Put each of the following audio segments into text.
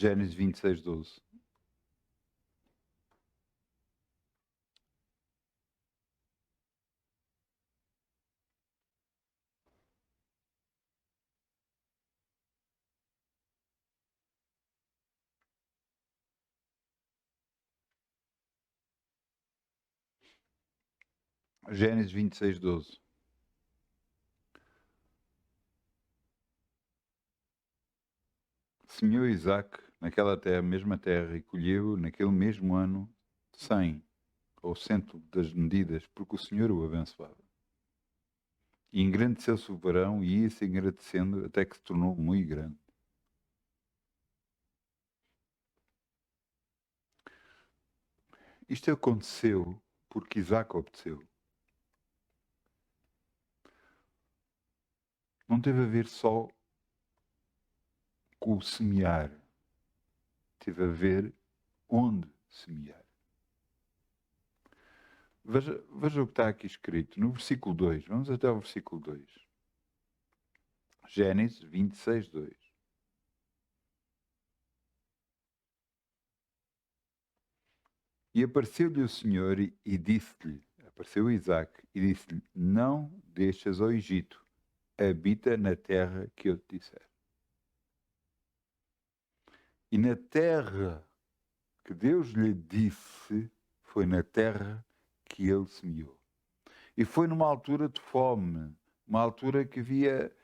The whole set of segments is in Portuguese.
Gênesis 26:12. Gênesis 26:12. Semeou Isaac naquela terra, mesma terra, e colheu naquele mesmo ano 100 ou 100 das medidas, porque o Senhor o abençoava. E engrandeceu-se o varão, e ia-se engrandecendo até que se tornou muito grande. Isto aconteceu porque Isaac obedeceu. Não teve a ver só com o semear. Teve a ver onde semear. Veja o que está aqui escrito no versículo 2. Vamos até ao versículo 2. Gênesis 26:2. E apareceu-lhe o Senhor e disse-lhe, apareceu Isaac e disse-lhe, não deixas ao Egito, habita na terra que eu te disser. E na terra que Deus lhe disse, foi na terra que ele semeou. E foi numa altura de fome, uma altura que havia,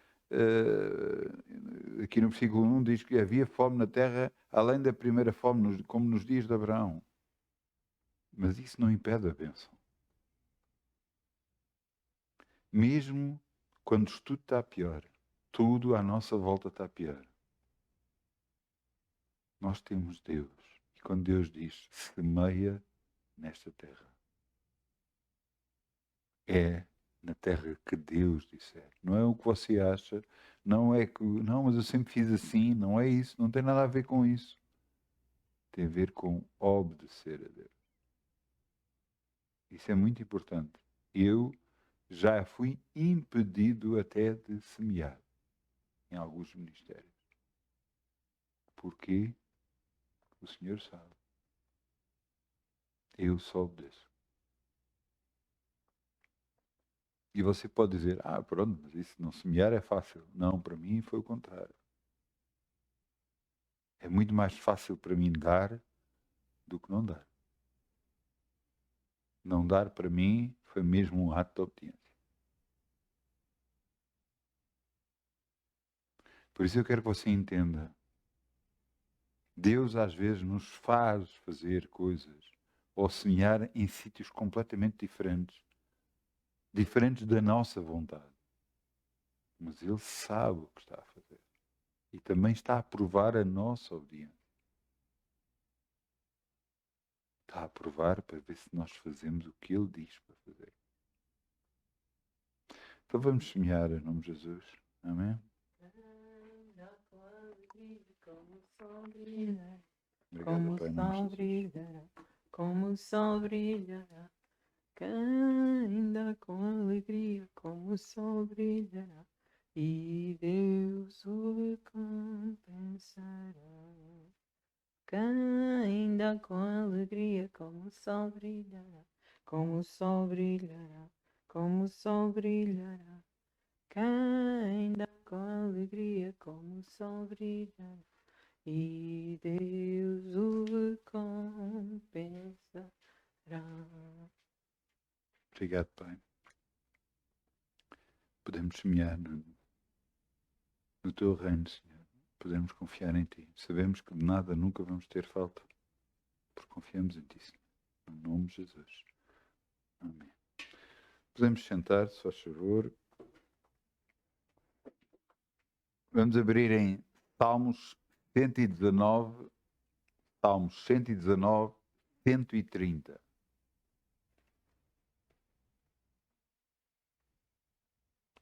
aqui no versículo 1 diz que havia fome na terra, além da primeira fome, como nos dias de Abraão. Mas isso não impede a bênção. Mesmo quando tudo está pior, tudo à nossa volta está pior, nós temos Deus. E quando Deus diz, semeia nesta terra, é na terra que Deus disser. Não é o que você acha, não é que, não, mas eu sempre fiz assim, não é isso, não tem nada a ver com isso. Tem a ver com obedecer a Deus. Isso é muito importante. Eu já fui impedido até de semear em alguns ministérios. Porquê? O Senhor sabe. Eu só obedeço. E você pode dizer, pronto, mas isso não semear é fácil. Não, para mim foi o contrário. É muito mais fácil para mim dar do que não dar. Não dar para mim foi mesmo um ato de obediência. Por isso eu quero que você entenda. Deus às vezes nos faz fazer coisas ou semear em sítios completamente diferentes. Diferentes da nossa vontade. Mas Ele sabe o que está a fazer. E também está a provar a nossa obediência. Está a provar para ver se nós fazemos o que Ele diz para fazer. Então vamos semear em nome de Jesus. Amém? Obrigado, Pai, em nome de Jesus. Como o sol brilhará, ainda com alegria, como o sol brilhará, e Deus o recompensará. Ainda com alegria, como o sol brilhará, como o sol brilhará, como o sol brilhará. Ainda com alegria, como o sol brilhará, e Deus o recompensará. Obrigado, Pai. Podemos semear no Teu reino, Senhor. Podemos confiar em Ti. Sabemos que de nada nunca vamos ter falta, porque confiamos em Ti, Senhor. Em nome de Jesus. Amém. Podemos sentar, se faz favor. Vamos abrir em Salmos 119, Salmos 119, 130.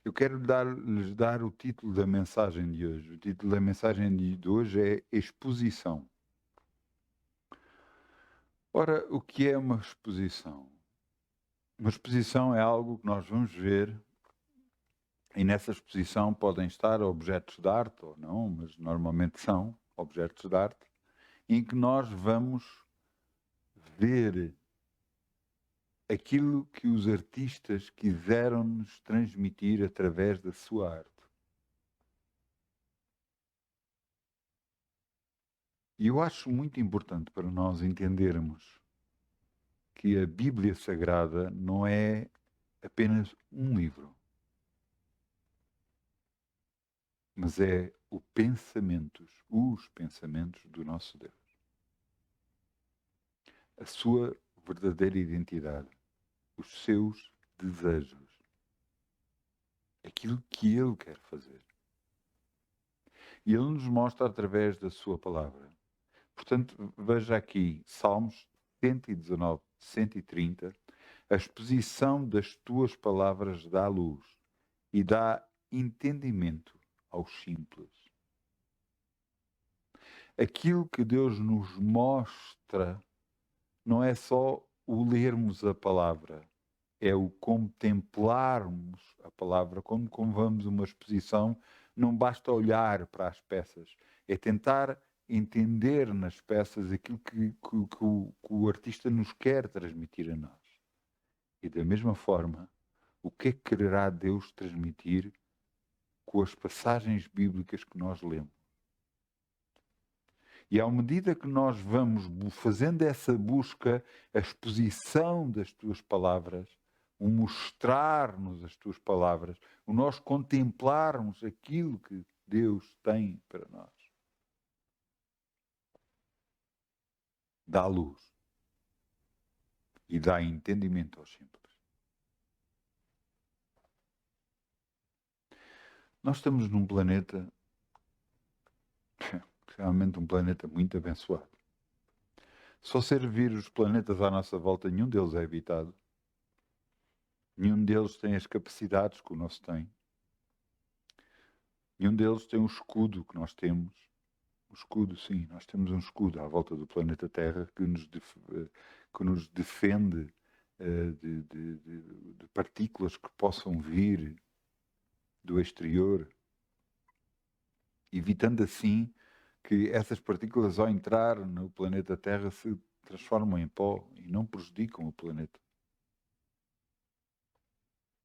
Eu quero lhes dar o título da mensagem de hoje. O título da mensagem de hoje é Exposição. Ora, o que é uma exposição? Uma exposição é algo que nós vamos ver e nessa exposição podem estar objetos de arte ou não, mas normalmente são objetos de arte. em que nós vamos ver aquilo que os artistas quiseram nos transmitir através da sua arte. E eu acho muito importante para nós entendermos que a Bíblia Sagrada não é apenas um livro, mas é os pensamentos do nosso Deus. A sua verdadeira identidade, os seus desejos, aquilo que Ele quer fazer. E Ele nos mostra através da sua palavra. Portanto, veja aqui, Salmos 119, 130, a exposição das tuas palavras dá luz e dá entendimento aos simples. Aquilo que Deus nos mostra não é só o lermos a palavra, é o contemplarmos a palavra. Como vamos a uma exposição, não basta olhar para as peças, é tentar entender nas peças aquilo que o artista nos quer transmitir a nós. E da mesma forma, o que é que quererá Deus transmitir com as passagens bíblicas que nós lemos? E à medida que nós vamos fazendo essa busca, a exposição das tuas palavras, o mostrar-nos as tuas palavras, o nós contemplarmos aquilo que Deus tem para nós, dá luz e dá entendimento aos simples. Nós estamos num planeta, realmente um planeta muito abençoado. Só servir os planetas à nossa volta, nenhum deles é habitado. Nenhum deles tem as capacidades que o nosso tem. Nenhum deles tem o escudo que nós temos. O escudo, sim, nós temos um escudo à volta do planeta Terra que nos defende de partículas que possam vir do exterior, evitando assim que essas partículas, ao entrar no planeta Terra, se transformam em pó e não prejudicam o planeta.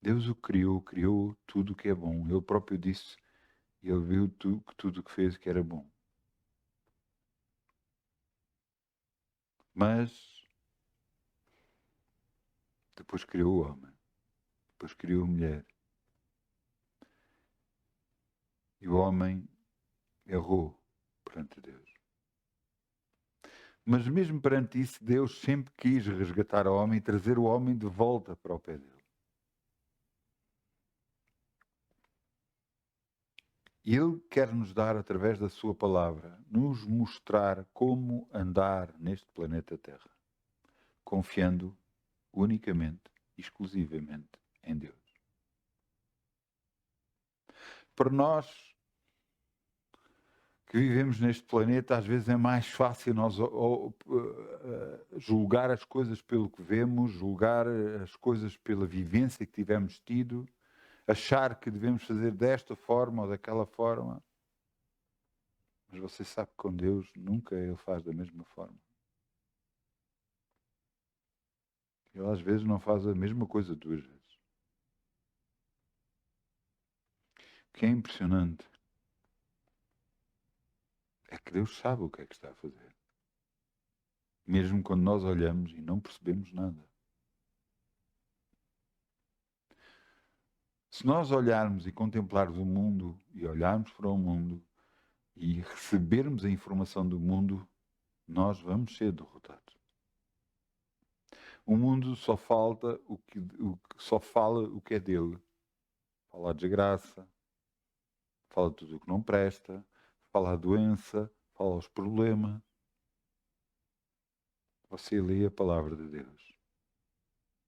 Deus o criou tudo o que é bom. Ele próprio disse, ele viu tudo o que fez que era bom. Mas depois criou o homem, depois criou a mulher. E o homem errou perante Deus. Mas mesmo perante isso, Deus sempre quis resgatar o homem e trazer o homem de volta para o pé dele. E Ele quer nos dar, através da sua palavra, nos mostrar como andar neste planeta Terra, confiando unicamente, exclusivamente em Deus. Para nós que vivemos neste planeta, às vezes é mais fácil nós julgar as coisas pelo que vemos, julgar as coisas pela vivência que tivemos tido, achar que devemos fazer desta forma ou daquela forma. Mas você sabe que com Deus nunca Ele faz da mesma forma. Ele às vezes não faz a mesma coisa duas vezes. O que é impressionante é que Deus sabe o que é que está a fazer. Mesmo quando nós olhamos e não percebemos nada. Se nós olharmos e contemplarmos o mundo e olharmos para o mundo e recebermos a informação do mundo, nós vamos ser derrotados. O mundo só fala o que é dele. Fala a desgraça, fala tudo o que não presta, fala a doença, fala os problemas. Você lê a palavra de Deus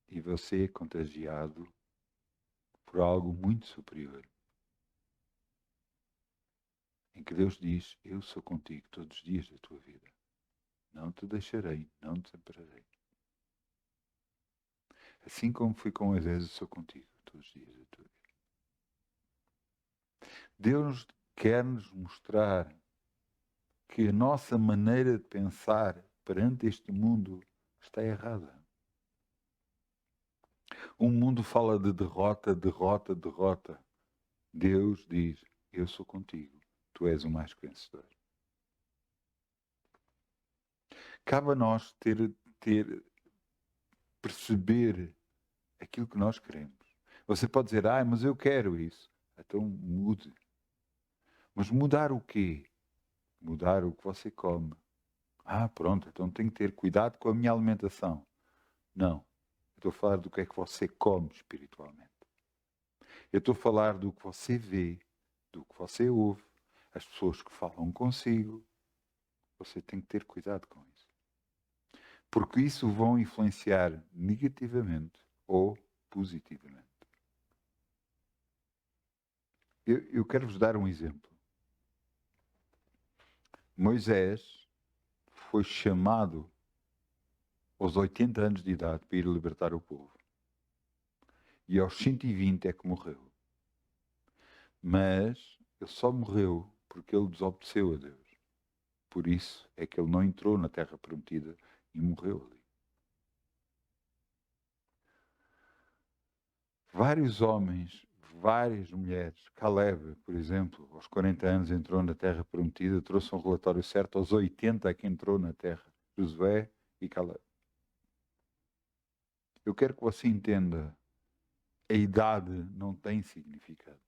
e você é contagiado por algo muito superior. Em que Deus diz, eu sou contigo todos os dias da tua vida. Não te deixarei, não te desampararei. Assim como fui com Moisés, eu sou contigo todos os dias da tua vida. Deus quer nos mostrar que a nossa maneira de pensar perante este mundo está errada. O mundo fala de derrota, derrota, derrota. Deus diz, eu sou contigo, tu és o mais que vencedor. Cabe a nós perceber aquilo que nós queremos. Você pode dizer, mas eu quero isso. Então mude. Mas mudar o quê? Mudar o que você come. Pronto, então tenho que ter cuidado com a minha alimentação. Não. Eu estou a falar do que é que você come espiritualmente. Eu estou a falar do que você vê, do que você ouve, as pessoas que falam consigo. Você tem que ter cuidado com isso. Porque isso vão influenciar negativamente ou positivamente. Eu quero vos dar um exemplo. Moisés foi chamado aos 80 anos de idade para ir libertar o povo. E aos 120 é que morreu. Mas ele só morreu porque ele desobedeceu a Deus. Por isso é que ele não entrou na terra prometida e morreu ali. Vários homens, várias mulheres, Caleb, por exemplo, aos 40 anos entrou na terra prometida, trouxe um relatório certo, aos 80 é que entrou na terra, Josué e Caleb. Eu quero que você entenda, a idade não tem significado.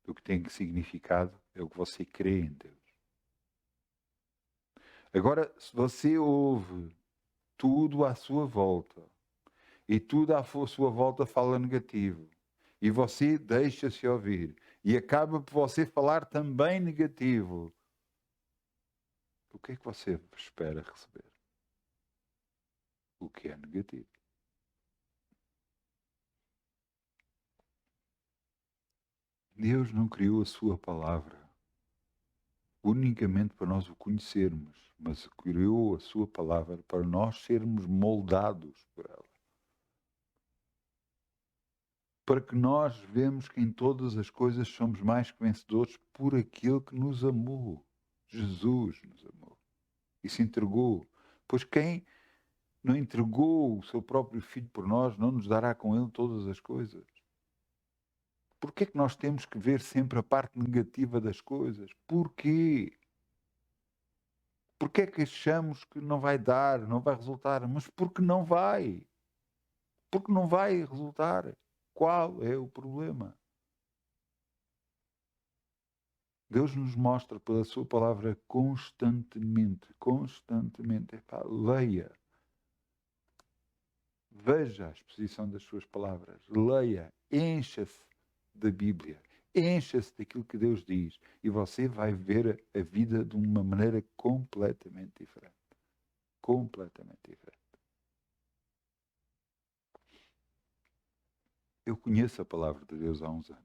O que tem significado é o que você crê em Deus. Agora, se você ouve tudo à sua volta, e tudo à sua volta fala negativo, e você deixa-se ouvir, e acaba por você falar também negativo, o que é que você espera receber? O que é negativo. Deus não criou a sua palavra unicamente para nós o conhecermos, mas criou a sua palavra para nós sermos moldados por ela. Para que nós vemos que em todas as coisas somos mais que vencedores por aquele que nos amou. Jesus nos amou e se entregou. Pois quem não entregou o seu próprio Filho por nós, não nos dará com ele todas as coisas? Porquê é que nós temos que ver sempre a parte negativa das coisas? Porquê? Porquê é que achamos que não vai dar, não vai resultar? Mas porque não vai. Porque não vai resultar. Qual é o problema? Deus nos mostra pela sua palavra constantemente. Leia. Veja a exposição das suas palavras. Leia. Encha-se da Bíblia. Encha-se daquilo que Deus diz. E você vai ver a vida de uma maneira completamente diferente. Completamente diferente. Eu conheço a palavra de Deus há uns anos.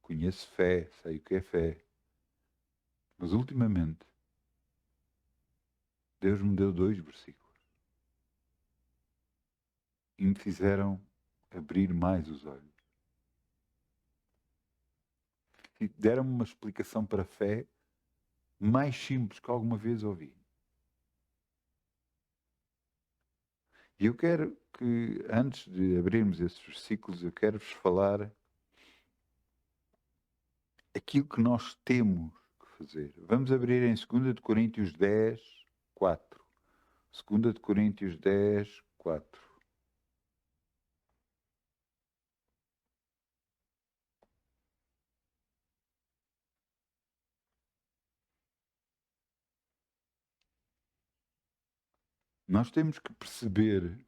Conheço fé, sei o que é fé. Mas ultimamente, Deus me deu 2 versículos. E me fizeram abrir mais os olhos. E deram-me uma explicação para a fé mais simples que alguma vez ouvi. E eu quero que, antes de abrirmos esses versículos, eu quero-vos falar aquilo que nós temos que fazer. Vamos abrir em 2 de Coríntios 10, 4. 2 de Coríntios 10, 4. Nós temos que perceber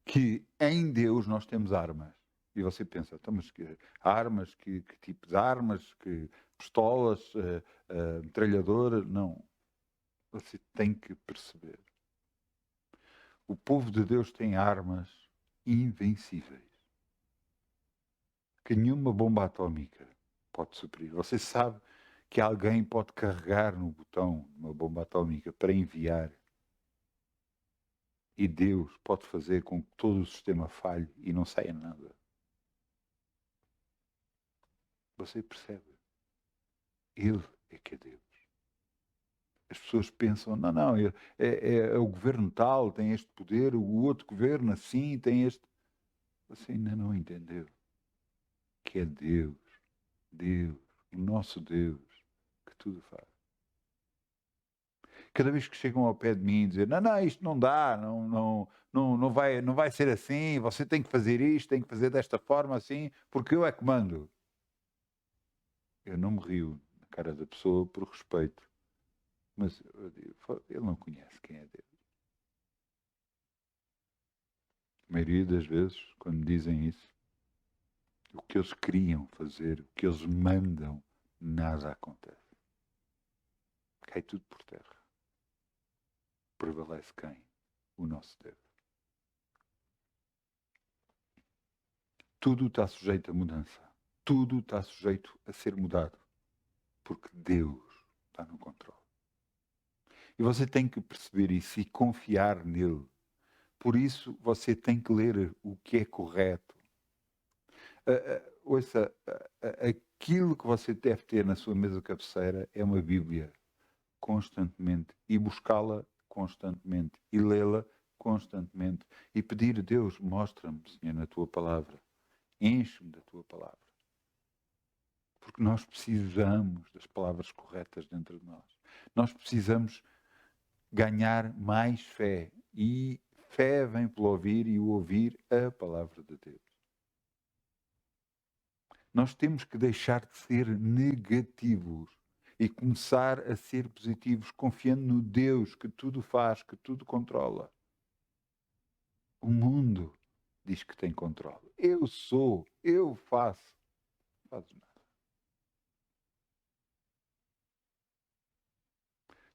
que em Deus nós temos armas. E você pensa, então, mas que armas, que tipo de armas, que pistolas, metralhadoras? Não. Você tem que perceber. O povo de Deus tem armas invencíveis. Que nenhuma bomba atómica pode suprir. Você sabe que alguém pode carregar no botão de uma bomba atómica para enviar. E Deus pode fazer com que todo o sistema falhe e não saia nada. Você percebe? Ele é que é Deus. As pessoas pensam, não, é o governo tal, tem este poder, o outro governo assim, tem este... Você ainda não entendeu que é Deus, o nosso Deus, que tudo faz. Cada vez que chegam ao pé de mim e dizer, não, isto não dá, não vai ser assim, você tem que fazer isto, tem que fazer desta forma assim, porque eu é que mando. Eu não me rio na cara da pessoa por respeito, mas eu digo, ele não conhece quem é Deus. A maioria das vezes, quando me dizem isso, o que eles queriam fazer, o que eles mandam, nada acontece. Cai tudo por terra. Prevalece quem? O nosso Deus. Tudo está sujeito a mudança. Tudo está sujeito a ser mudado. Porque Deus está no controle. E você tem que perceber isso e confiar nele. Por isso, você tem que ler o que é correto. Ouça, aquilo que você deve ter na sua mesa cabeceira é uma Bíblia constantemente e buscá-la constantemente e lê-la constantemente e pedir a Deus, mostra-me, Senhor, na tua palavra, enche-me da tua palavra. Porque nós precisamos das palavras corretas dentro de nós. Nós precisamos ganhar mais fé. E fé vem pelo ouvir e o ouvir a palavra de Deus. Nós temos que deixar de ser negativos e começar a ser positivos, confiando no Deus que tudo faz, que tudo controla. O mundo diz que tem controle. Eu faço. Não fazes nada.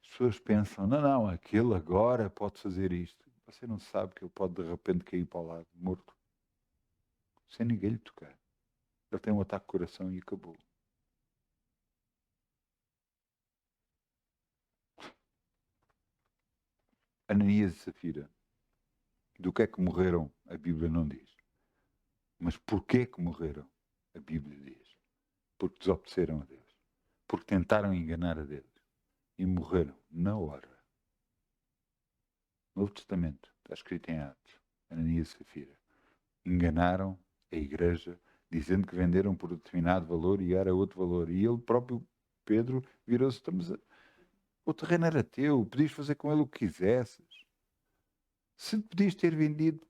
As pessoas pensam, não, aquele agora pode fazer isto. Você não sabe que ele pode de repente cair para o lado, morto. Sem ninguém lhe tocar. Ele tem um ataque de coração e acabou. Ananias e Safira. Do que é que morreram, a Bíblia não diz. Mas porquê que morreram? A Bíblia diz. Porque desobedeceram a Deus. Porque tentaram enganar a Deus. E morreram na hora. No Novo Testamento, está escrito em Atos. Ananias e Safira. Enganaram a igreja, dizendo que venderam por determinado valor e era outro valor. E ele próprio, Pedro, virou-se, o terreno era teu, podias fazer com ele o que quisesses. Se podias ter vendido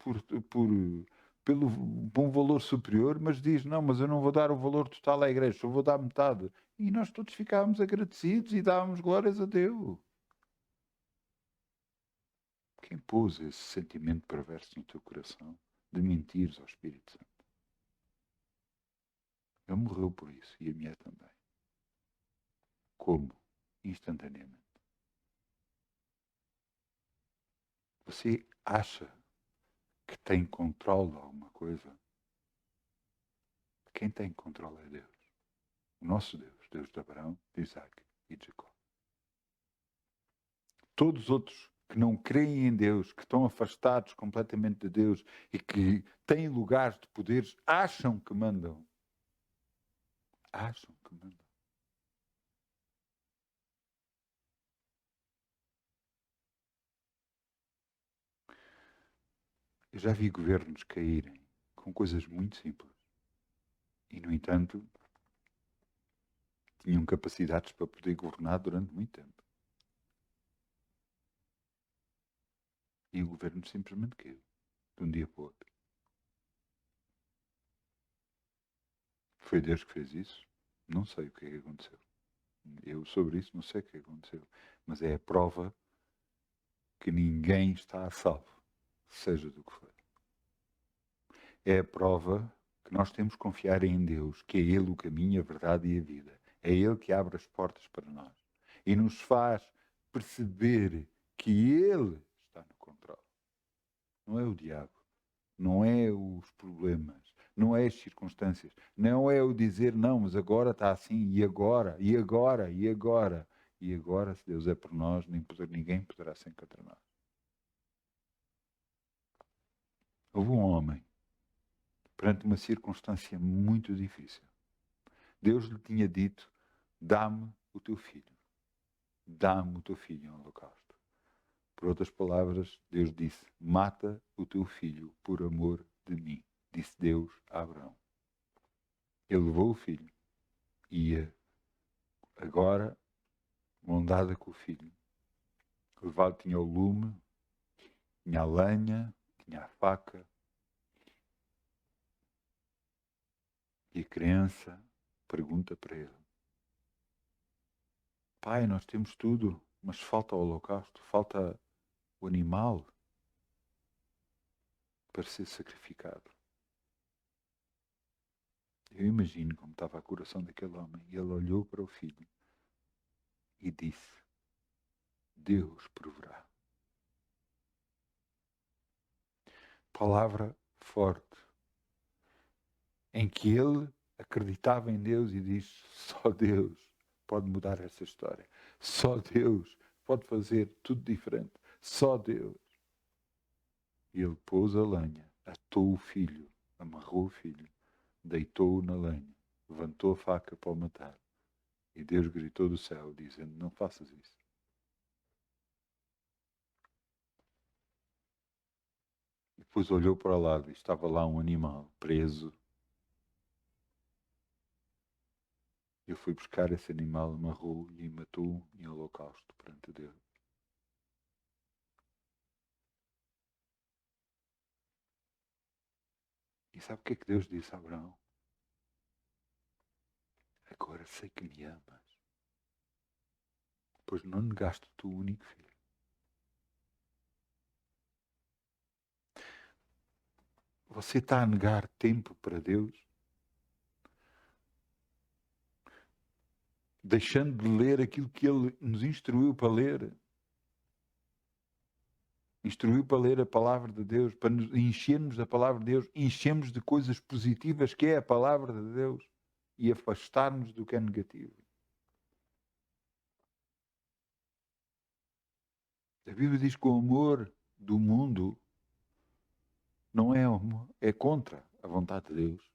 pelo um valor superior, mas diz, não, mas eu não vou dar o valor total à igreja, só vou dar metade. E nós todos ficávamos agradecidos e dávamos glórias a Deus. Quem pôs esse sentimento perverso no teu coração de mentires ao Espírito Santo? Ele morreu por isso e a mulher também. Como? Instantaneamente. Você acha que tem controle de alguma coisa? Quem tem controle é Deus. O nosso Deus, Deus de Abraão, de Isaac e de Jacó. Todos os outros que não creem em Deus, que estão afastados completamente de Deus e que têm lugares de poderes, acham que mandam. Acham que mandam. Eu já vi governos caírem com coisas muito simples. E, no entanto, tinham capacidades para poder governar durante muito tempo. E o governo simplesmente caiu, de um dia para o outro. Foi Deus que fez isso? Não sei o que é que aconteceu. Eu, sobre isso, não sei o que aconteceu. Mas é a prova que ninguém está a salvo, seja do que for. É a prova que nós temos que confiar em Deus, que é Ele o caminho, a verdade e a vida. É Ele que abre as portas para nós. E nos faz perceber que Ele está no controle. Não é o diabo. Não é os problemas. Não é as circunstâncias. Não é o dizer, não, mas agora está assim. E agora? E agora? E agora? E agora, se Deus é por nós, ninguém poderá ser contra nós. Houve um homem perante uma circunstância muito difícil. Deus lhe tinha dito, dá-me o teu filho. Dá-me o teu filho em holocausto. Por outras palavras, Deus disse, mata o teu filho por amor de mim. Disse Deus a Abraão. Ele levou o filho. Ia agora, mão dada com o filho. Levado tinha o lume, tinha a lenha, tinha a faca. E a criança pergunta para ele: pai, nós temos tudo, mas falta o holocausto, falta o animal para ser sacrificado. Eu imagino como estava o coração daquele homem. E ele olhou para o filho e disse: Deus proverá. Palavra forte, em que ele acreditava em Deus e disse: só Deus pode mudar essa história. Só Deus pode fazer tudo diferente. Só Deus. E ele pôs a lenha, atou o filho, amarrou o filho, deitou-o na lenha, levantou a faca para o matar. E Deus gritou do céu, dizendo: não faças isso. E depois olhou para o lado e estava lá um animal preso. Ele foi buscar esse animal, amarrou e matou em holocausto perante Deus. E sabe o que é que Deus disse a Abraão? Agora sei que me amas, pois não negaste o teu único filho. Você está a negar tempo para Deus? Deixando de ler aquilo que Ele nos instruiu para ler? Instruiu para ler a palavra de Deus, para nos enchermos da palavra de Deus, enchermos de coisas positivas que é a palavra de Deus e afastarmos do que é negativo. A Bíblia diz que o amor do mundo não é amor, é contra a vontade de Deus.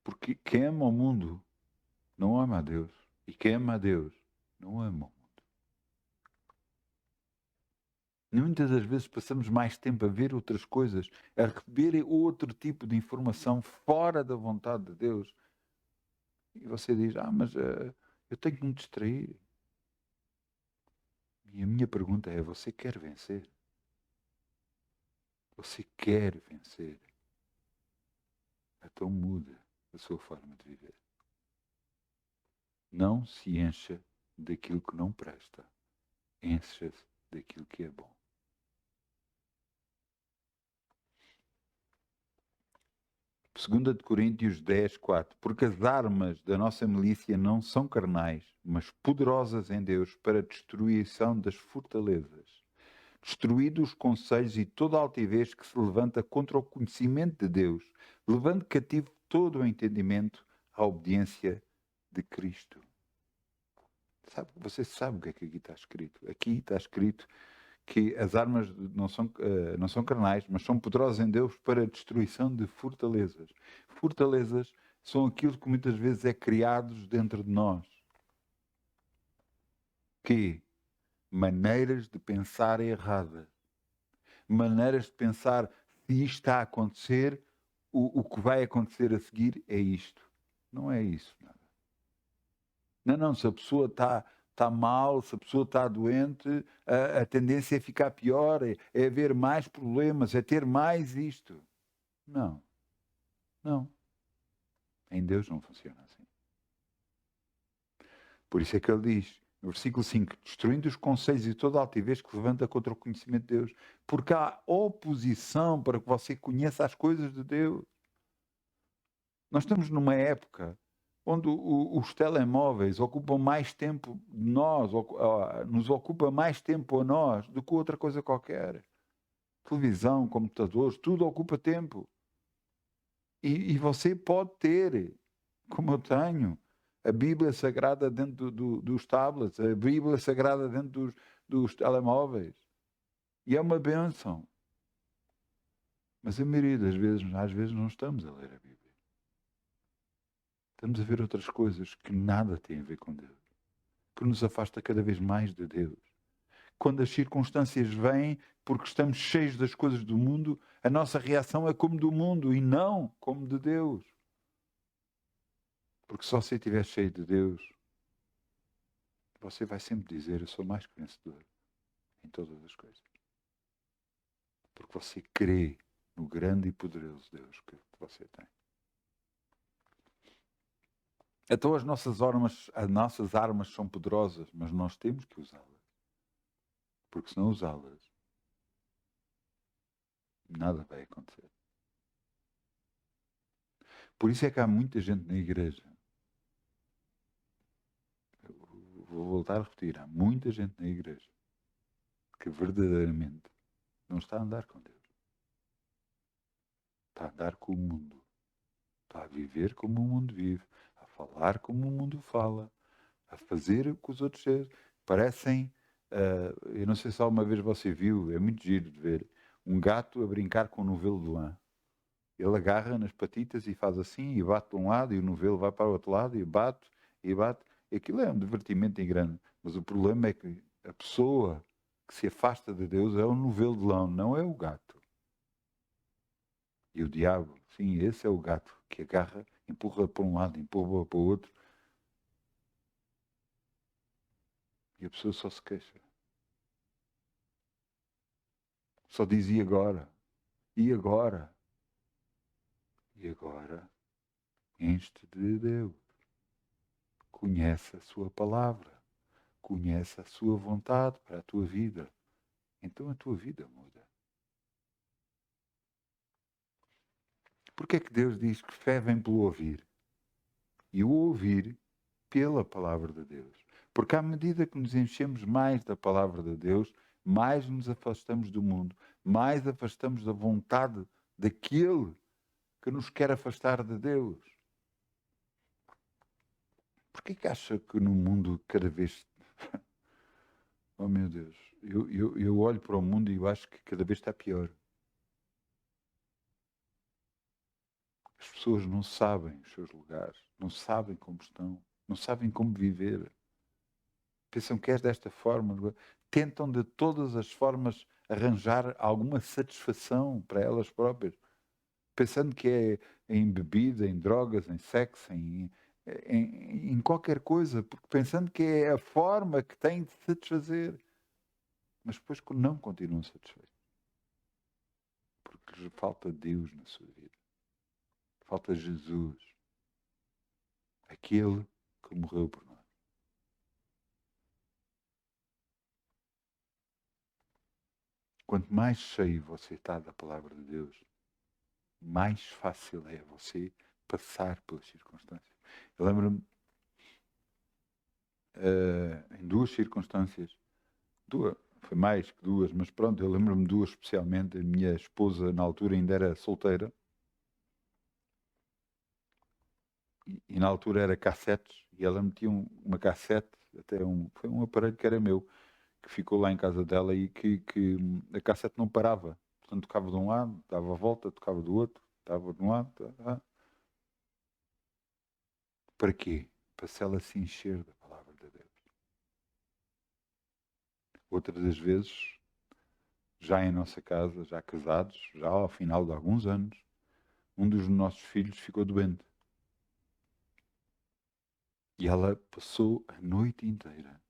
Porque quem ama o mundo não ama a Deus. E quem ama a Deus não ama o mundo. E muitas das vezes passamos mais tempo a ver outras coisas, a receber outro tipo de informação fora da vontade de Deus. E você diz, mas eu tenho que me distrair. E a minha pergunta é, você quer vencer? Você quer vencer? Então muda a sua forma de viver. Não se encha daquilo que não presta. Encha-se daquilo que é bom. Segunda de Coríntios 10, 4. Porque as armas da nossa milícia não são carnais, mas poderosas em Deus para a destruição das fortalezas. Destruído os conselhos e toda a altivez que se levanta contra o conhecimento de Deus, levando cativo todo o entendimento à obediência de Cristo. Você sabe o que é que aqui está escrito? Aqui está escrito que as armas não são carnais, mas são poderosas em Deus para a destruição de fortalezas. Fortalezas são aquilo que muitas vezes é criados dentro de nós. Que? Maneiras de pensar erradas. Maneiras de pensar, se isto está a acontecer, o que vai acontecer a seguir é isto. Não é isso. Não, se a pessoa está mal, se a pessoa está doente, a tendência é ficar pior, é haver mais problemas, é ter mais isto. Não. Em Deus não funciona assim. Por isso é que ele diz, no versículo 5, destruindo os conselhos e toda a altivez que levanta contra o conhecimento de Deus, porque há oposição para que você conheça as coisas de Deus. Nós estamos numa época onde os telemóveis ocupam mais tempo de nós, nos ocupa mais tempo a nós do que outra coisa qualquer. Televisão, computadores, tudo ocupa tempo. E você pode ter, como eu tenho, a Bíblia Sagrada dentro dos tablets, a Bíblia Sagrada dentro dos telemóveis. E é uma bênção. Mas a maioria das vezes, às vezes, não estamos a ler a Bíblia. Estamos a ver outras coisas que nada têm a ver com Deus, que nos afasta cada vez mais de Deus. Quando as circunstâncias vêm, porque estamos cheios das coisas do mundo, a nossa reação é como do mundo e não como de Deus. Porque se você estiver cheio de Deus, você vai sempre dizer: eu sou mais que vencedor em todas as coisas. Porque você crê no grande e poderoso Deus que você tem. Então as nossas armas são poderosas, mas nós temos que usá-las. Porque se não usá-las, nada vai acontecer. Por isso é que há muita gente na igreja. Eu vou voltar a repetir, há muita gente na igreja que verdadeiramente não está a andar com Deus. Está a andar com o mundo. Está a viver como o mundo vive, a falar como o mundo fala, a fazer o que os outros parecem. Eu não sei se alguma vez você viu, é muito giro de ver, um gato a brincar com o novelo de lã. Ele agarra nas patitas e faz assim, e bate de um lado, e o novelo vai para o outro lado, e bate, e bate. E aquilo é um divertimento em grande. Mas o problema é que a pessoa que se afasta de Deus é o novelo de lã, não é o gato. E o diabo, sim, esse é o gato que agarra, empurra para um lado, empurra para o outro. E a pessoa só se queixa. Só diz: e agora? E agora? E agora? Enche-te de Deus. Conhece a sua palavra. Conhece a sua vontade para a tua vida. Então a tua vida muda. Porque é que Deus diz que fé vem pelo ouvir? E o ouvir pela palavra de Deus. Porque à medida que nos enchemos mais da palavra de Deus, mais nos afastamos do mundo, mais afastamos da vontade daquele que nos quer afastar de Deus. Porquê que acha que no mundo cada vez... Oh meu Deus, eu olho para o mundo e eu acho que cada vez está pior. As pessoas não sabem os seus lugares, não sabem como estão, não sabem como viver. Pensam que és desta forma, tentam de todas as formas arranjar alguma satisfação para elas próprias, pensando que é em bebida, em drogas, em sexo, em qualquer coisa, porque pensando que é a forma que têm de satisfazer. Mas depois não continuam satisfeitos. Porque lhes falta Deus na sua vida. Falta Jesus. Aquele que morreu por nós. Quanto mais cheio você está da palavra de Deus, mais fácil é você passar pelas circunstâncias. Eu lembro-me, em duas circunstâncias, foi mais que duas, mas pronto, eu lembro-me de duas especialmente. A minha esposa, na altura, ainda era solteira, e na altura era cassetes, e ela metia uma cassete, foi um aparelho que era meu, que ficou lá em casa dela e que a cassete não parava. Portanto, tocava de um lado, dava a volta, tocava do outro, dava de um lado. Para quê? Para se ela se encher da palavra de Deus. Outras das vezes, já em nossa casa, já casados, já ao final de alguns anos, um dos nossos filhos ficou doente. E ela passou a noite inteira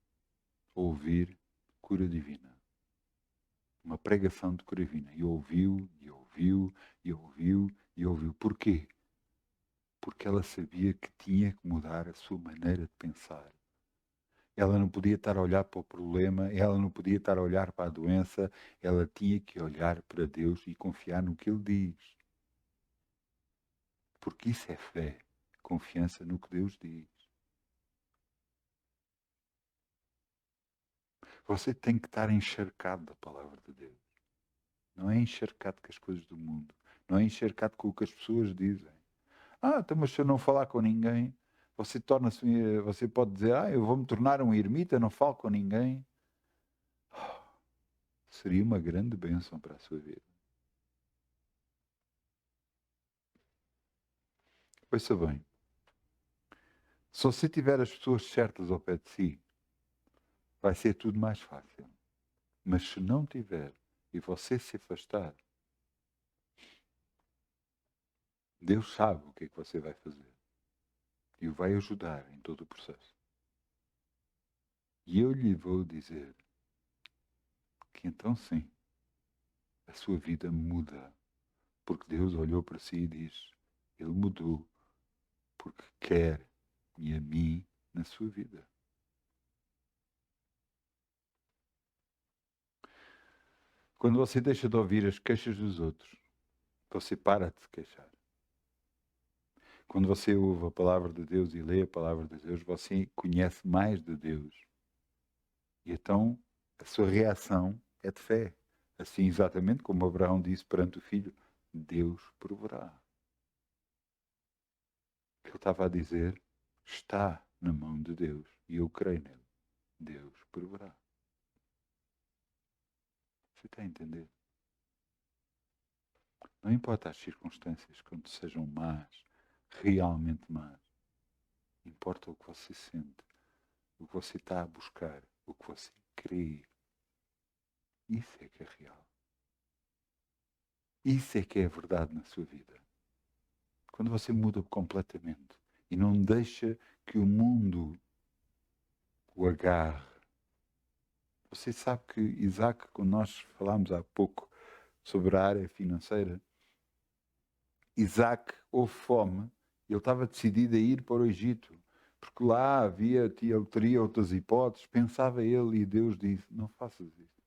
a ouvir cura divina. Uma pregação de cura divina. E ouviu, e ouviu, e ouviu, e ouviu. Porquê? Porque ela sabia que tinha que mudar a sua maneira de pensar. Ela não podia estar a olhar para o problema, ela não podia estar a olhar para a doença, ela tinha que olhar para Deus e confiar no que Ele diz. Porque isso é fé, confiança no que Deus diz. Você tem que estar encharcado da palavra de Deus. Não é encharcado com as coisas do mundo. Não é encharcado com o que as pessoas dizem. Então, mas se eu não falar com ninguém, você pode dizer: eu vou me tornar um ermita, não falo com ninguém. Seria uma grande bênção para a sua vida. Ouça bem. Se você tiver as pessoas certas ao pé de si, vai ser tudo mais fácil. Mas se não tiver e você se afastar, Deus sabe o que é que você vai fazer e o vai ajudar em todo o processo. E eu lhe vou dizer que então sim, a sua vida muda, porque Deus olhou para si e diz, Ele mudou porque quer e a mim na sua vida. Quando você deixa de ouvir as queixas dos outros, você para de se queixar. Quando você ouve a palavra de Deus e lê a palavra de Deus, você conhece mais de Deus. E então a sua reação é de fé. Assim, exatamente como Abraão disse perante o filho, Deus proverá. Ele estava a dizer, está na mão de Deus e eu creio nele. Deus proverá. Você está a entender? Não importa as circunstâncias, quando sejam más, realmente más. Importa o que você sente, o que você está a buscar, o que você crê. Isso é que é real. Isso é que é a verdade na sua vida. Quando você muda completamente e não deixa que o mundo o agarre. Você sabe que Isaac, quando nós falámos há pouco sobre a área financeira, Isaac houve fome e ele estava decidido a ir para o Egito, porque lá ele teria outras hipóteses, pensava ele, e Deus disse, não faças isso.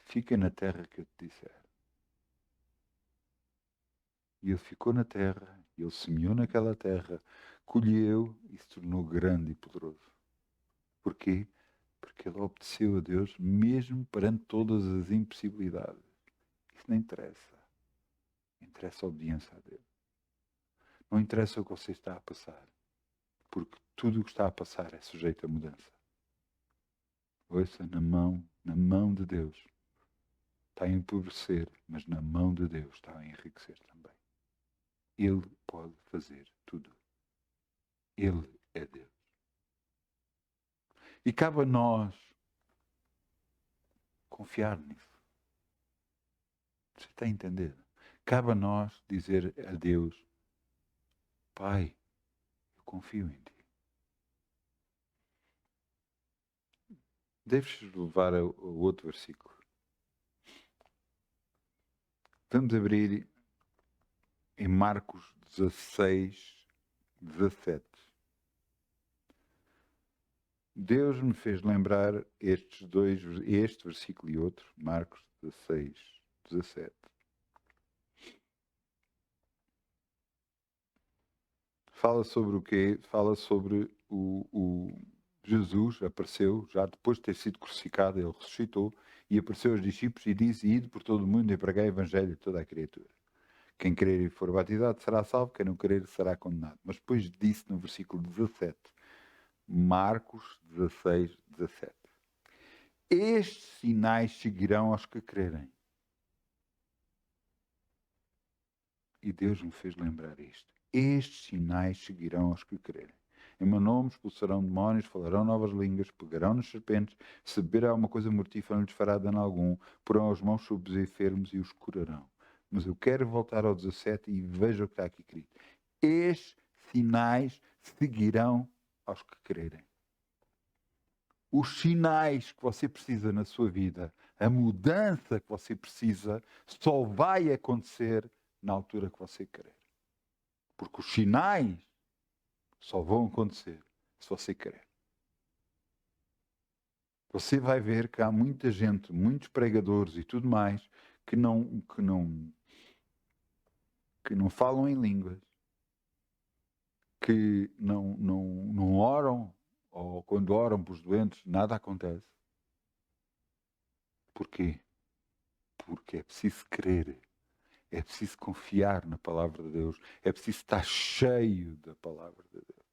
Fica na terra que eu te disser. E ele ficou na terra, ele semeou naquela terra, colheu e se tornou grande e poderoso. Porquê? Porque ele obedeceu a Deus mesmo perante todas as impossibilidades. Isso não interessa. Interessa a obediência a Deus. Não interessa o que você está a passar. Porque tudo o que está a passar é sujeito a mudança. Ouça, na mão de Deus. Está a empobrecer, mas na mão de Deus está a enriquecer também. Ele pode fazer tudo. Ele é Deus. E cabe a nós confiar nisso. Você está a entender? Cabe a nós dizer a Deus, Pai, eu confio em Ti. Deves levar ao outro versículo. Vamos abrir em Marcos 16, 17. Deus me fez lembrar estes dois, este versículo e outro, Marcos 16, 17. Fala sobre o quê? Fala sobre o Jesus apareceu, já depois de ter sido crucificado, ele ressuscitou, e apareceu aos discípulos e disse, ide por todo o mundo e pregai o evangelho a toda a criatura. Quem crer e for batizado será salvo, quem não crer será condenado. Mas depois disse no versículo 17, Marcos 16, 17. Estes sinais seguirão aos que crerem. E Deus me fez lembrar isto. Estes sinais seguirão aos que crerem. Em meu nome expulsarão demónios, falarão novas línguas, pegarão nas serpentes, se beber alguma coisa mortífera não lhes fará dano algum, porão as mãos sobre os enfermos e os curarão. Mas eu quero voltar ao 17 e veja o que está aqui escrito. Estes sinais seguirão aos que crerem. Os sinais que você precisa na sua vida, a mudança que você precisa, só vai acontecer na altura que você querer. Porque os sinais só vão acontecer se você querer. Você vai ver que há muita gente, muitos pregadores e tudo mais, que não falam em línguas, que não oram, ou quando oram para os doentes, nada acontece. Porquê? Porque é preciso crer. É preciso confiar na palavra de Deus. É preciso estar cheio da palavra de Deus.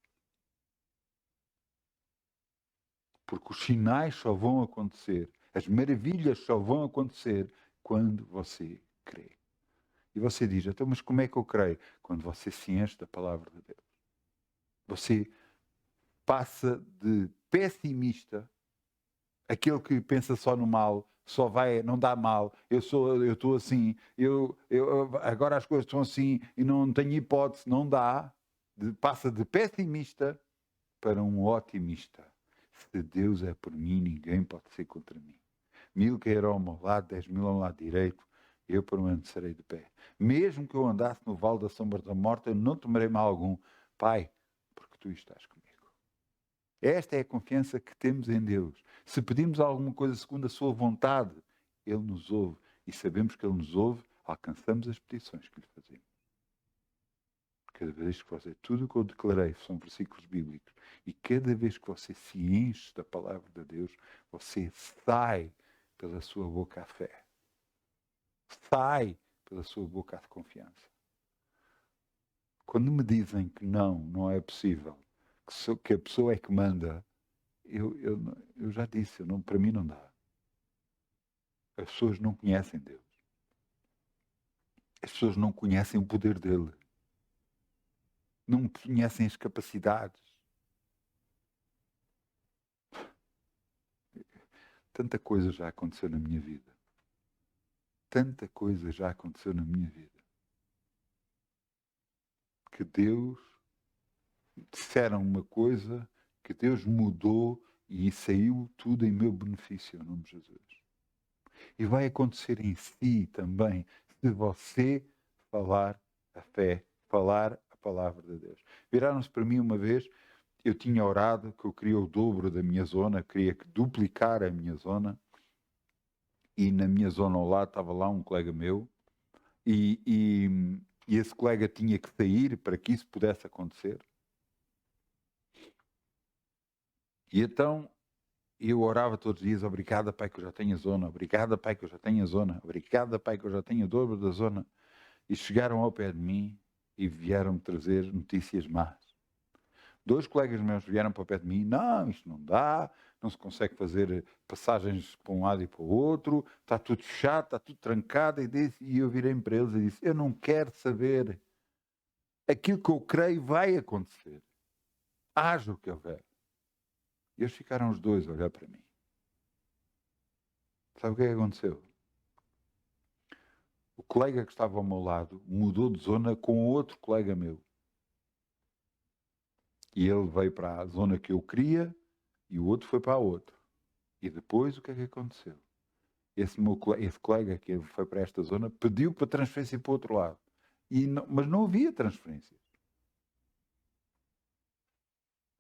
Porque os sinais só vão acontecer, as maravilhas só vão acontecer quando você crê. E você diz, então, mas como é que eu creio? Quando você se enche da palavra de Deus. Você passa de pessimista, aquele que pensa só no mal, só vai, não dá mal, eu estou assim, agora as coisas estão assim e não tenho hipótese, não dá. Passa de pessimista para um otimista. Se Deus é por mim, ninguém pode ser contra mim. 1000 cairão ao meu lado, 10.000 ao lado direito, eu permanecerei de pé. Mesmo que eu andasse no vale da sombra da morte, eu não temerei mal algum. Pai, porque tu estás comigo. Esta é a confiança que temos em Deus. Se pedimos alguma coisa segundo a sua vontade, Ele nos ouve. E sabemos que Ele nos ouve, alcançamos as petições que lhe fazemos. Cada vez que você, tudo o que eu declarei são versículos bíblicos, e cada vez que você se enche da palavra de Deus, você sai pela sua boca a fé. Sai pela sua boca a confiança. Quando me dizem que não é possível, que a pessoa é que manda, eu já disse, para mim não dá. As pessoas não conhecem Deus. As pessoas não conhecem o poder dele. Não conhecem as capacidades. Tanta coisa já aconteceu na minha vida. Tanta coisa já aconteceu na minha vida. Que Deus disseram uma coisa, que Deus mudou e saiu tudo em meu benefício, em nome de Jesus. E vai acontecer em si também, se você falar a fé, falar a palavra de Deus. Viraram-se para mim uma vez, eu tinha orado que eu queria o dobro da minha zona, queria duplicar a minha zona, e na minha zona ao lado estava lá um colega meu, e esse colega tinha que sair para que isso pudesse acontecer. E então eu orava todos os dias, obrigada Pai que eu já tenho a zona, obrigada Pai que eu já tenho a zona, obrigada Pai que eu já tenho o dobro da zona. E chegaram ao pé de mim e vieram-me trazer notícias más. 2 colegas meus vieram para o pé de mim, não, isto não dá, não se consegue fazer passagens para um lado e para o outro, está tudo chato, está tudo trancado. E eu virei-me para eles e disse, eu não quero saber. Aquilo que eu creio vai acontecer. Haja o que houver. E eles ficaram os dois a olhar para mim. Sabe o que é que aconteceu? O colega que estava ao meu lado mudou de zona com outro colega meu. E ele veio para a zona que eu queria e o outro foi para a outra. E depois o que é que aconteceu? Esse colega que foi para esta zona pediu para transferência para o outro lado. Mas não havia transferências.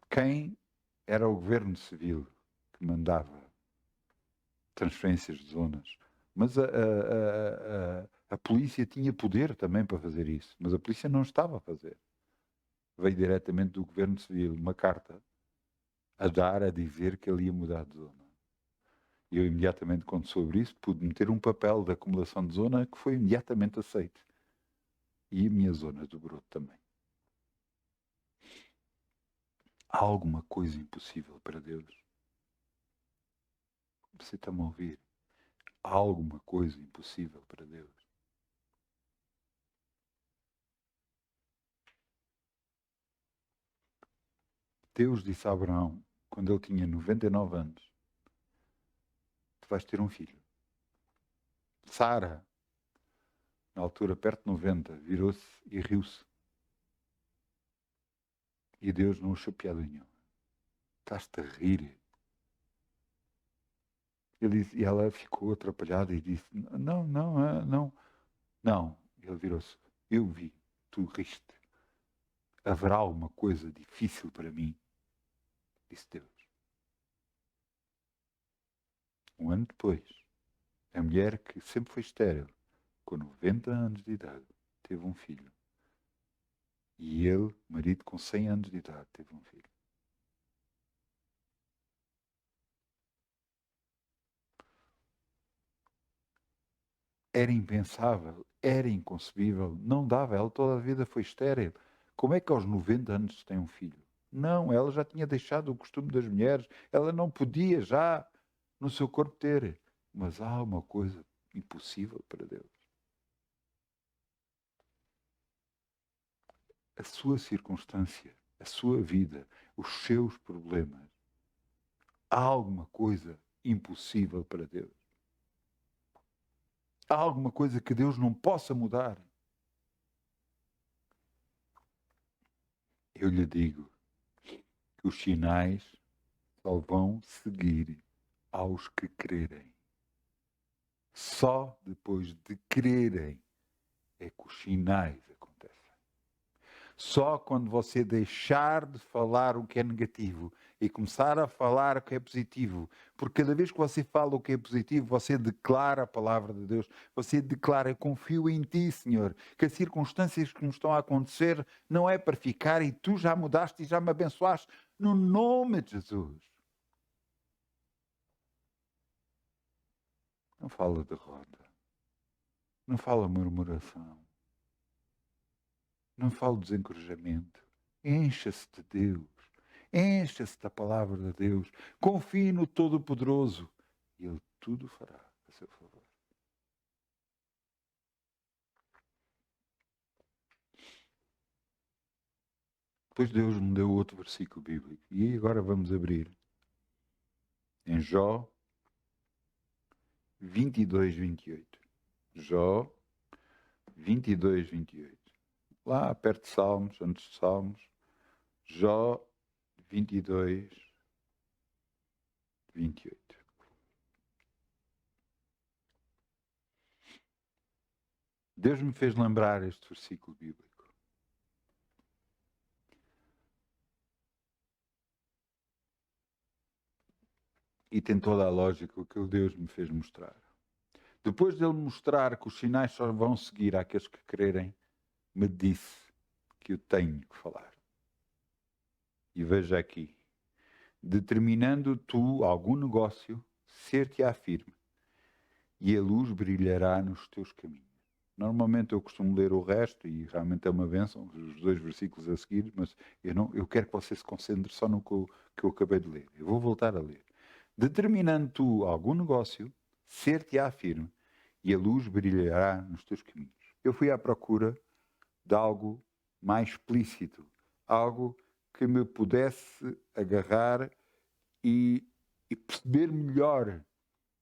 Quem era o governo civil que mandava transferências de zonas? Mas a polícia tinha poder também para fazer isso. Mas a polícia não estava a fazer. Veio diretamente do governo civil uma carta a dizer que ele ia mudar de zona. E eu imediatamente, quando soube isso, pude meter um papel de acumulação de zona que foi imediatamente aceito. E a minha zona dobrou também. Há alguma coisa impossível para Deus? Você está-me a ouvir? Há alguma coisa impossível para Deus? Deus disse a Abraão, quando ele tinha 99 anos, tu vais ter um filho. Sara, na altura perto de 90, virou-se e riu-se. E Deus não achou piada nenhuma. Estás-te a rir. E ela ficou atrapalhada e disse, não. Ele virou-se, eu vi, tu riste. Haverá alguma coisa difícil para mim? Disse Deus. Um ano depois, a mulher que sempre foi estéril, com 90 anos de idade, teve um filho. E ele, marido com 100 anos de idade, teve um filho. Era impensável, era inconcebível, não dava. Ela toda a vida foi estéril. Como é que aos 90 anos tem um filho? Não, ela já tinha deixado o costume das mulheres. Ela não podia já no seu corpo ter. Mas há uma coisa impossível para Deus. A sua circunstância a sua vida, os seus problemas. Há alguma coisa impossível para Deus? Há alguma coisa que Deus não possa mudar? Eu lhe digo que os sinais só vão seguir aos que crerem. Só depois de crerem é que os sinais acontecem. Só quando você deixar de falar o que é negativo e começar a falar o que é positivo, porque cada vez que você fala o que é positivo, você declara a palavra de Deus, você declara: eu confio em ti, Senhor, que as circunstâncias que me estão a acontecer não é para ficar e tu já mudaste e já me abençoaste, no nome de Jesus. Não fala derrota, não fala murmuração, não fala desencorajamento. Encha-se de Deus. Encha-se da palavra de Deus. Confie no Todo-Poderoso. E Ele tudo fará a seu favor. Depois Deus me deu outro versículo bíblico. E agora vamos abrir em Jó 22, 28. Jó 22, 28. Lá perto de Salmos, antes de Salmos. Jó 22, 28. Deus me fez lembrar este versículo bíblico. E tem toda a lógica o que Deus me fez mostrar. Depois de Ele mostrar que os sinais só vão seguir àqueles que crerem, me disse que eu tenho que falar. E veja aqui. Determinando tu algum negócio, ser-te-á firme, e a luz brilhará nos teus caminhos. Normalmente eu costumo ler o resto, e realmente é uma bênção, os 2 versículos a seguir, mas eu quero que você se concentre só no que eu acabei de ler. Eu vou voltar a ler. Determinando tu algum negócio, ser-te-á firme, e a luz brilhará nos teus caminhos. Eu fui à procura de algo mais explícito, algo que me pudesse agarrar e perceber melhor.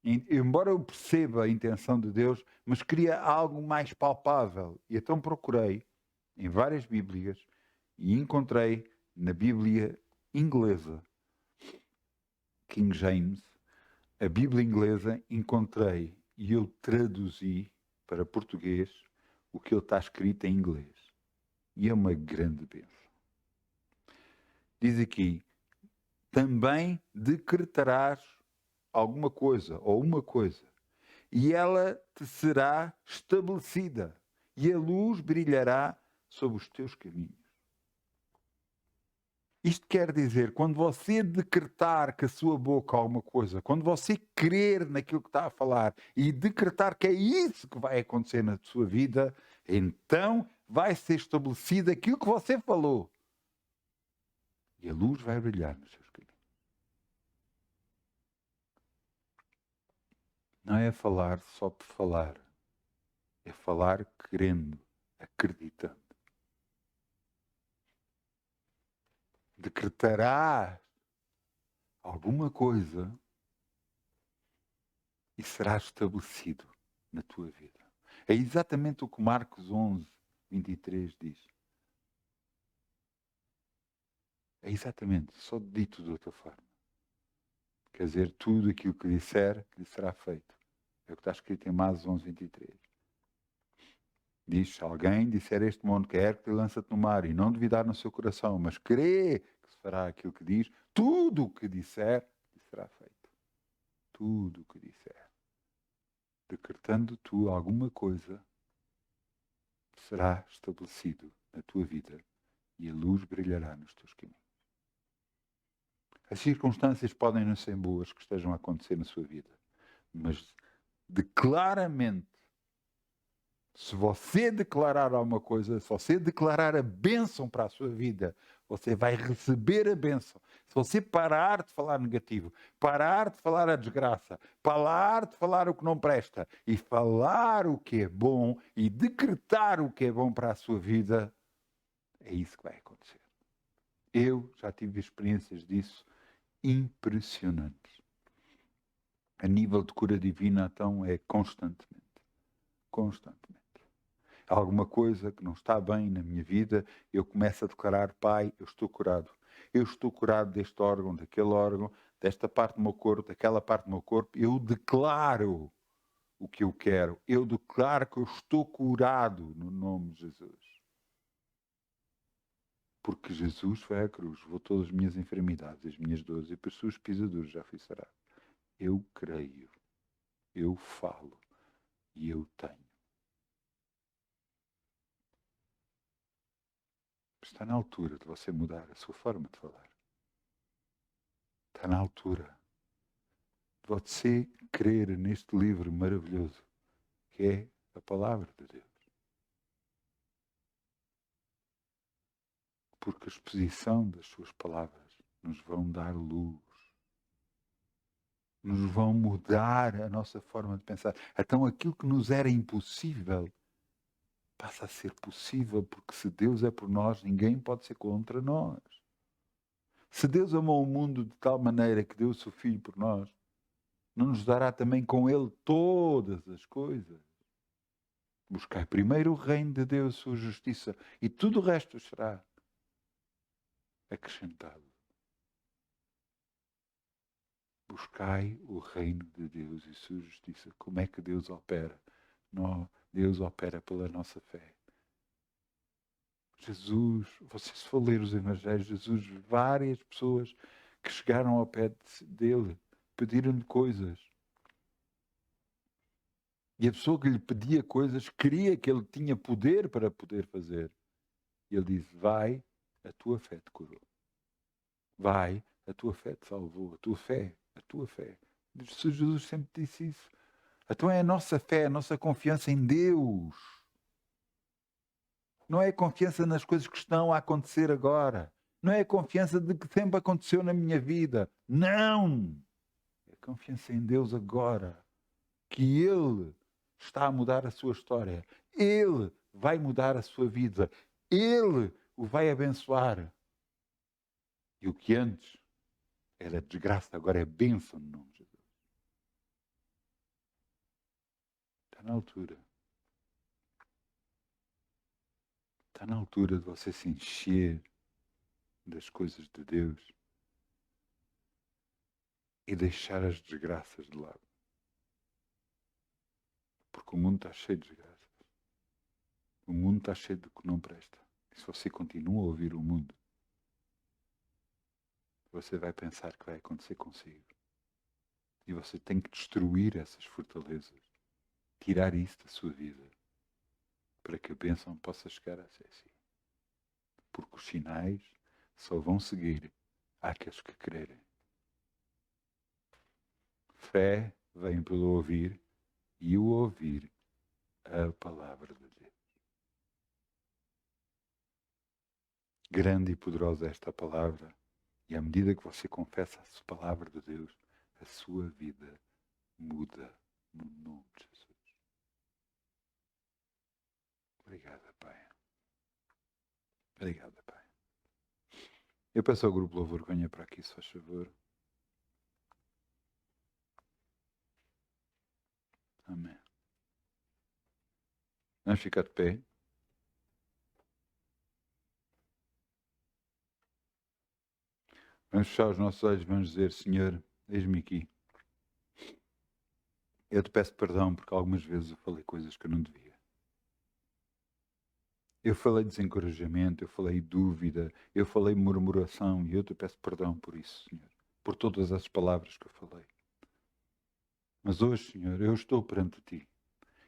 Embora eu perceba a intenção de Deus, mas queria algo mais palpável. E então procurei em várias Bíblias e encontrei na Bíblia inglesa, King James, a Bíblia inglesa, encontrei e eu traduzi para português o que ele está escrito em inglês. E é uma grande bênção. Diz aqui: também decretarás alguma coisa ou uma coisa, e ela te será estabelecida, e a luz brilhará sobre os teus caminhos. Isto quer dizer, quando você decretar com a sua boca alguma coisa, quando você crer naquilo que está a falar e decretar que é isso que vai acontecer na sua vida, então vai ser estabelecido aquilo que você falou. E a luz vai brilhar nos seus caminhos. Não é falar só por falar. É falar crendo, acreditando. Decretarás alguma coisa e será estabelecido na tua vida. É exatamente o que Marcos 11, 23 diz. É exatamente, só dito de outra forma. Quer dizer, tudo aquilo que disser, lhe será feito. É o que está escrito em Marcos 11, 23. Diz: se alguém disser este monte que ergue-te e lança-te no mar, e não duvidar no seu coração, mas crê que se fará aquilo que diz, tudo o que disser, lhe será feito. Tudo o que disser. Decretando tu alguma coisa, será estabelecido na tua vida e a luz brilhará nos teus caminhos. As circunstâncias podem não ser boas que estejam a acontecer na sua vida, mas claramente, se você declarar alguma coisa, se você declarar a bênção para a sua vida, você vai receber a bênção. Se você parar de falar negativo, parar de falar a desgraça, parar de falar o que não presta e falar o que é bom e decretar o que é bom para a sua vida, é isso que vai acontecer. Eu já tive experiências disso impressionantes. A nível de cura divina, então, é constantemente. Constantemente. Há alguma coisa que não está bem na minha vida, eu começo a declarar: Pai, eu estou curado. Eu estou curado deste órgão, daquele órgão, desta parte do meu corpo, daquela parte do meu corpo. Eu declaro o que eu quero. Eu declaro que eu estou curado no nome de Jesus. Porque Jesus foi à cruz, levou todas as minhas enfermidades, as minhas dores, e por suas pisaduras já fui sarado. Eu creio, eu falo e eu tenho. Está na altura de você mudar a sua forma de falar. Está na altura de você crer neste livro maravilhoso que é a palavra de Deus. Porque a exposição das suas palavras nos vão dar luz. Nos vão mudar a nossa forma de pensar. Então aquilo que nos era impossível passa a ser possível, porque se Deus é por nós, ninguém pode ser contra nós. Se Deus amou o mundo de tal maneira que deu o seu Filho por nós, não nos dará também com Ele todas as coisas? Buscai primeiro o reino de Deus, sua justiça, e tudo o resto será acrescentado. Buscai o reino de Deus e sua justiça. Como é que Deus opera? Não, Deus opera pela nossa fé. Jesus, você se for ler os evangelhos, Jesus, várias pessoas que chegaram ao pé dele, pediram-lhe coisas. E a pessoa que lhe pedia coisas queria que ele tinha poder para poder fazer. E ele disse: vai, a tua fé te curou. Vai, a tua fé te salvou. A tua fé, a tua fé. Jesus sempre disse isso. Então é a nossa fé, a nossa confiança em Deus. Não é a confiança nas coisas que estão a acontecer agora. Não é a confiança de que sempre aconteceu na minha vida. Não! É a confiança em Deus agora. Que Ele está a mudar a sua história. Ele vai mudar a sua vida. Ele o vai abençoar. E o que antes era desgraça, agora é bênção no nome de Jesus. Está na altura. Está na altura de você se encher das coisas de Deus e deixar as desgraças de lado. Porque o mundo está cheio de desgraças. O mundo está cheio de que não presta. E se você continua a ouvir o mundo, você vai pensar que vai acontecer consigo. E você tem que destruir essas fortalezas. Tirar isso da sua vida. Para que a bênção possa chegar a ser assim. Porque os sinais só vão seguir àqueles que crerem. Fé vem pelo ouvir e o ouvir a palavra de Deus. Grande e poderosa é esta palavra. E à medida que você confessa a palavra de Deus, a sua vida muda no nome de Jesus. Obrigada, Pai. Obrigada, Pai. Eu peço ao grupo Louvor que venha para aqui, se faz favor. Amém. Vamos ficar de pé. Vamos fechar os nossos olhos e vamos dizer: Senhor, eis-me aqui. Eu te peço perdão porque algumas vezes eu falei coisas que eu não devia. Eu falei desencorajamento, eu falei dúvida, eu falei murmuração e eu te peço perdão por isso, Senhor. Por todas as palavras que eu falei. Mas hoje, Senhor, eu estou perante ti.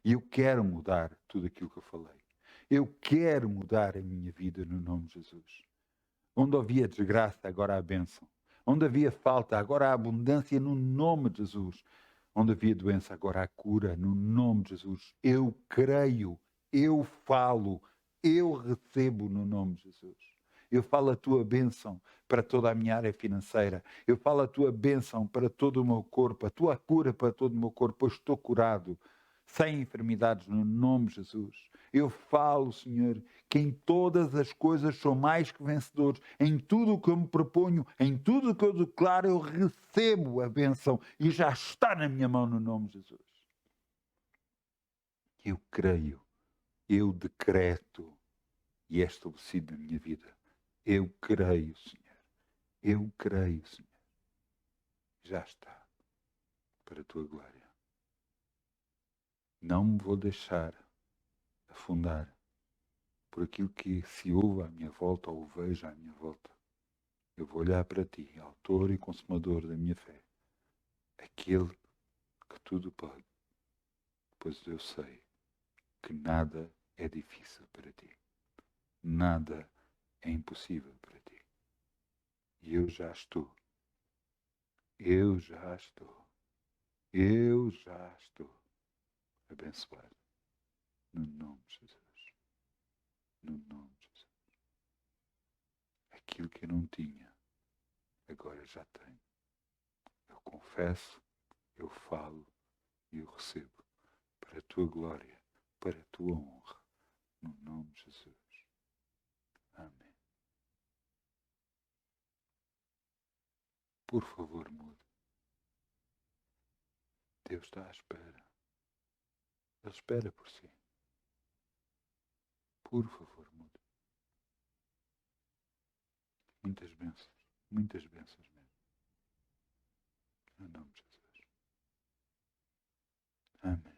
E eu quero mudar tudo aquilo que eu falei. Eu quero mudar a minha vida no nome de Jesus. Onde havia desgraça, agora há bênção. Onde havia falta, agora há abundância no nome de Jesus. Onde havia doença, agora há cura no nome de Jesus. Eu creio, eu falo, eu recebo no nome de Jesus. Eu falo a tua bênção para toda a minha área financeira. Eu falo a tua bênção para todo o meu corpo, a tua cura para todo o meu corpo. Eu estou curado, sem enfermidades, no nome de Jesus. Eu falo, Senhor, que em todas as coisas sou mais que vencedores. Em tudo o que eu me proponho, em tudo o que eu declaro, eu recebo a bênção e já está na minha mão no nome de Jesus. Eu creio, eu decreto e é estabelecido na minha vida. Eu creio, Senhor. Eu creio, Senhor. Já está para a tua glória. Não me vou deixar afundar por aquilo que se ouve à minha volta ou vejo à minha volta. Eu vou olhar para ti, autor e consumador da minha fé, aquele que tudo pode, pois eu sei que nada é difícil para ti. Nada é impossível para ti. E eu já estou. Eu já estou. Eu já estou abençoado. No nome de Jesus. No nome de Jesus. Aquilo que eu não tinha, agora já tenho. Eu confesso, eu falo e eu recebo. Para a tua glória, para a tua honra. No nome de Jesus. Amém. Por favor, mude. Deus está à espera. Ele espera por si. Por favor, mude. Muitas bênçãos mesmo. No nome de Jesus. Amém.